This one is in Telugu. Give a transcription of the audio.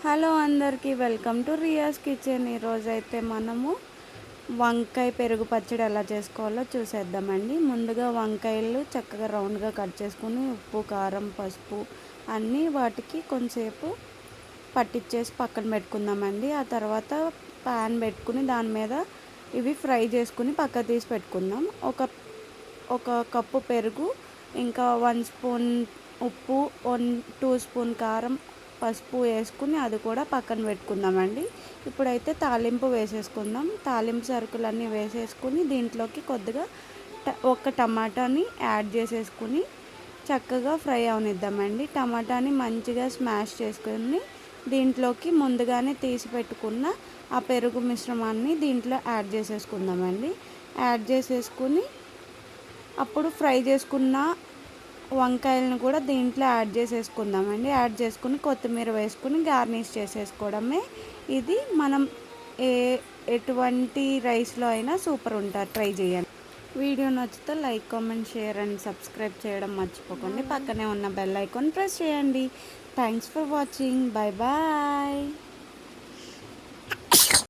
హలో అందరికీ వెల్కమ్ టు రియాస్ కిచెన్. ఈరోజైతే మనము వంకాయ పెరుగు పచ్చడి ఎలా చేసుకోవాలో చూసేద్దామండి. ముందుగా వంకాయలు చక్కగా రౌండ్గా కట్ చేసుకుని ఉప్పు, కారం, పసుపు అన్నీ వాటికి కొంచెంసేపు పట్టించేసి పక్కన పెట్టుకుందామండి. ఆ తర్వాత ప్యాన్ పెట్టుకుని దాని మీద ఇవి ఫ్రై చేసుకుని పక్క తీసి పెట్టుకుందాం. ఒక కప్పు పెరుగు, ఇంకా 1 స్పూన్ ఉప్పు, 2 స్పూన్ కారం, పసుపు వేసుకుని అది కూడా పక్కన పెట్టుకుందామండి. ఇప్పుడైతే తాలింపు వేసేసుకుందాం. తాలింపు సరుకులన్నీ వేసేసుకుని దీంట్లోకి కొద్దిగా ఒక టమాటాని యాడ్ చేసేసుకుని చక్కగా ఫ్రై అవనిద్దామండి. టమాటాని మంచిగా స్మాష్ చేసుకుని దీంట్లోకి ముందుగానే తీసి పెట్టుకున్న ఆ పెరుగు మిశ్రమాన్ని దీంట్లో యాడ్ చేసేసుకుందామండి. యాడ్ చేసేసుకుని అప్పుడు ఫ్రై చేసుకున్న వంకాయలను కూడా దీంట్లో యాడ్ చేసేసుకుందామండి. యాడ్ చేసుకుని కొత్తిమీర వేసుకుని గార్నిష్ చేసేసుకోవడమే. ఇది మనం ఎటువంటి రైస్లో అయినా సూపర్ ఉంటుంది, ట్రై చేయండి. వీడియో నచ్చితే like, comment, share and subscribe చేయడం మర్చిపోకండి. పక్కనే ఉన్న బెల్ ఐకాన్ ప్రెస్ చేయండి. Thanks for watching. Bye bye.